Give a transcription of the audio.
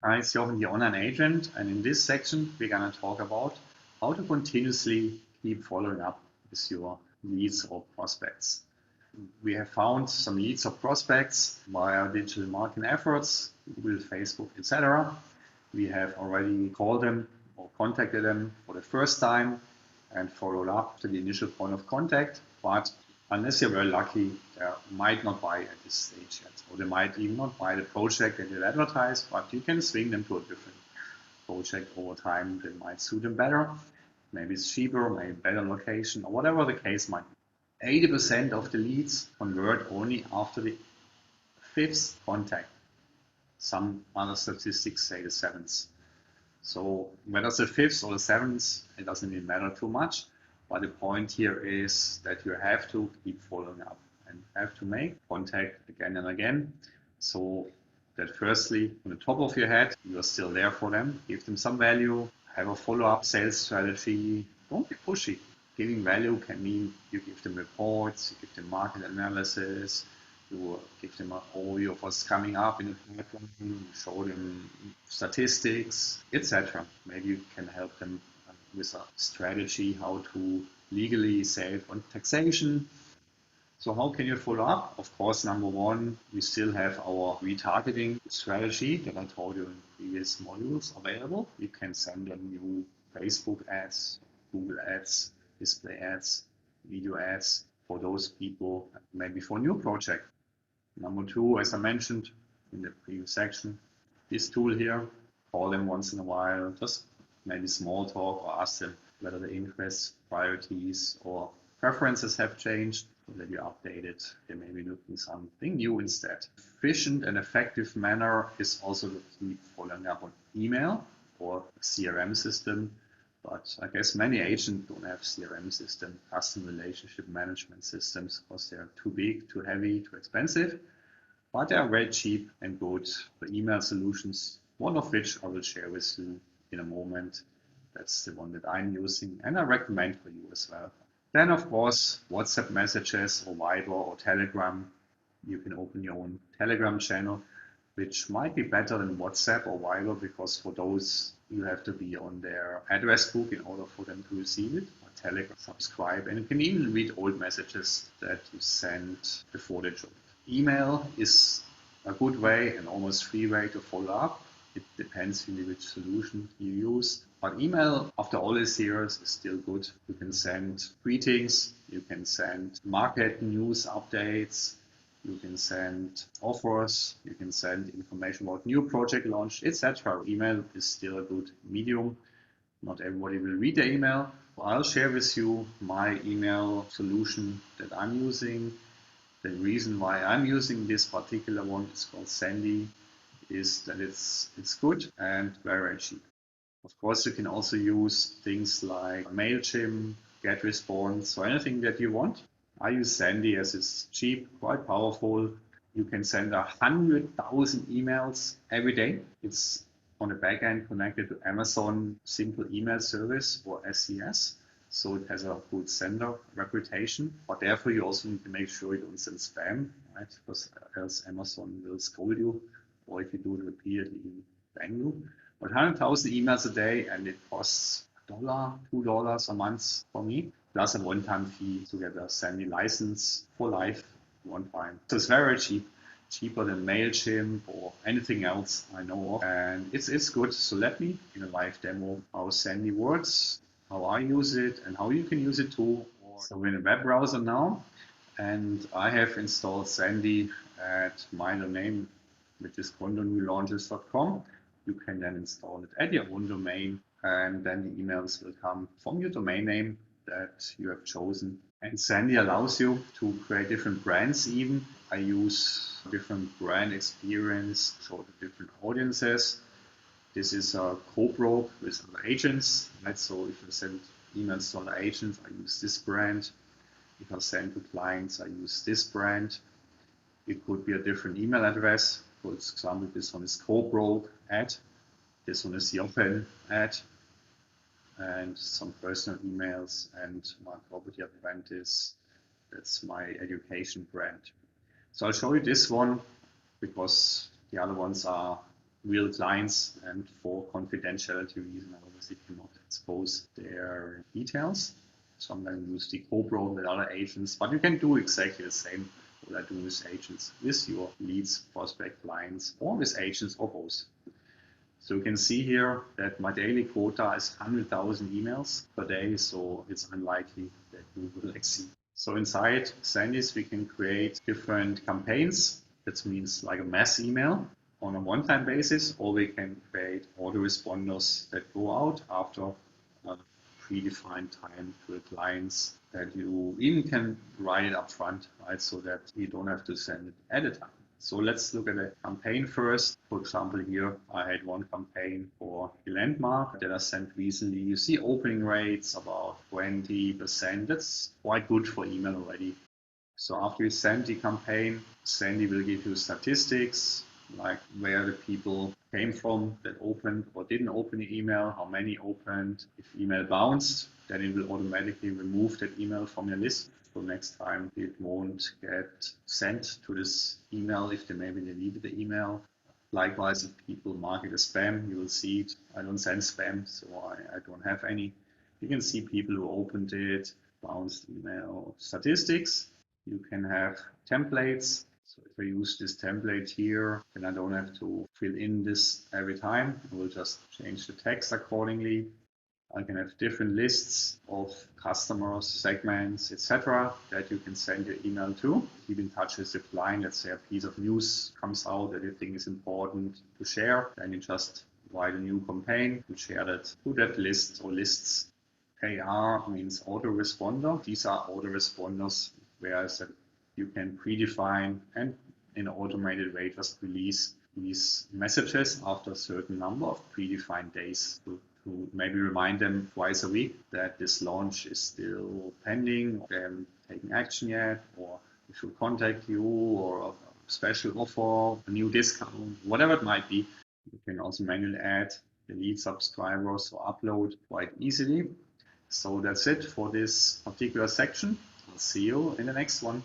Hi, it's Jochen, the online agent, and in this section we're going to talk about how to continuously keep following up with your leads or prospects. We have found some leads or prospects via digital marketing efforts, Google, Facebook, etc. We have already called them or contacted them for the first time and followed up to the initial point of contact, but unless you're very lucky, they might not buy at this stage yet. Or they might even not buy the project that you advertise, but you can swing them to a different project over time that might suit them better. Maybe it's cheaper, maybe better location, or whatever the case might be. 80% of the leads convert only after the 5th contact. Some other statistics say the 7th. So whether it's the 5th or the 7th, it doesn't really matter too much. But the point here is that you have to keep following up and have to make contact again and again. So that firstly, on the top of your head, you're still there for them, give them some value, have a follow-up sales strategy. Don't be pushy. Giving value can mean you give them reports, you give them market analysis, you give them an overview of what's coming up in the pipeline, show them statistics, etc. Maybe you can help them with a strategy how to legally save on taxation. So how can you follow up? Of course, number one, we still have our retargeting strategy that I told you in previous modules available. You can send them new Facebook ads, Google ads, display ads, video ads for those people, maybe for a new project. Number two, as I mentioned in the previous section, this tool here, call them once in a while, just maybe small talk or ask them whether the interests, priorities, or preferences have changed so that you update it. They may be looking something new instead. Efficient and effective manner is also to keep following up on email or CRM system. But I guess many agents don't have CRM system, custom relationship management systems, because they're too big, too heavy, too expensive. But they are very cheap and good for email solutions, one of which I will share with you in a moment. That's the one that I'm using and I recommend for you as well. Then, of course, WhatsApp messages or Viber or Telegram. You can open your own Telegram channel, which might be better than WhatsApp or Viber, because for those you have to be on their address book in order for them to receive it. Or Telegram, subscribe, and you can even read old messages that you sent before they joined. Email is a good way and almost free way to follow up. It depends really which solution you use. But email, after all these years, is still good. You can send greetings, you can send market news updates, you can send offers, you can send information about new project launch, etc. Email is still a good medium. Not everybody will read the email. I'll share with you my email solution that I'm using. The reason why I'm using this particular one, it's called Sandy, is that it's good and very cheap. Of course, you can also use things like MailChimp, GetResponse, or anything that you want. I use Sandy as it's cheap, quite powerful. You can send 100,000 emails every day. It's on the back end connected to Amazon Simple Email Service or SES. So it has a good sender reputation, but therefore you also need to make sure you don't send spam, right? Because else Amazon will scold you, or if you do it repeatedly, ban you. But 100,000 emails a day, and it costs $1, $2 a month for me, plus a one-time fee to get a Sandy license for life, one time. So it's very cheap, cheaper than MailChimp or anything else I know of, and it's good. So let me, in a live demo, how Sandy works, how I use it, and how you can use it too. So we're in a web browser now, and I have installed Sandy at my domain, which is condonewlaunches.com. You can then install it at your own domain, and then the emails will come from your domain name that you have chosen. And Sandy allows you to create different brands even. I use different brand experience to show the different audiences. This is a co-broke with other agents, right? So if I send emails to other agents, I use this brand. If I send to clients, I use this brand. It could be a different email address. For example, this one is co-broke ad. This one is the open ad. And some personal emails, and my property apprentice. That's my education brand. So I'll show you this one because the other ones are real clients, and for confidentiality reasons, I obviously cannot expose their details. So I'm going to use the co-bro with other agents, but you can do exactly the same what I do with agents, with your leads, prospect, clients, or with agents or both. So you can see here that my daily quota is 100,000 emails per day, so it's unlikely that we will exceed. So inside Sandys, we can create different campaigns. That means like a mass email on a one-time basis, or we can create autoresponders that go out after a predefined time to the clients that you even can write it up front, right? So that you don't have to send it at a time. So let's look at a campaign first. For example, here I had one campaign for a landmark that I sent recently. You see opening rates about 20%. That's quite good for email already. So after you send the campaign, Sandy will give you statistics, like where the people came from that opened or didn't open the email, how many opened. If email bounced, then it will automatically remove that email from your list. So next time it won't get sent to this email if they maybe deleted the email. Likewise, if people mark it as spam, you will see it. I don't send spam, so I don't have any. You can see people who opened it, bounced email statistics. You can have templates. So if I use this template here, then I don't have to fill in this every time. I will just change the text accordingly. I can have different lists of customers, segments, etc. that you can send your email to. Keep in touch with the client. Let's say a piece of news comes out that you think is important to share. Then you just write a new campaign and share that to that list or lists. AR means autoresponder. These are autoresponders where you can predefine and in an automated way just release these messages after a certain number of predefined days to maybe remind them twice a week that this launch is still pending, they haven't taken action yet, or they should contact you, or a special offer, a new discount, whatever it might be. You can also manually add the lead subscribers or upload quite easily. So that's it for this particular section. I'll see you in the next one.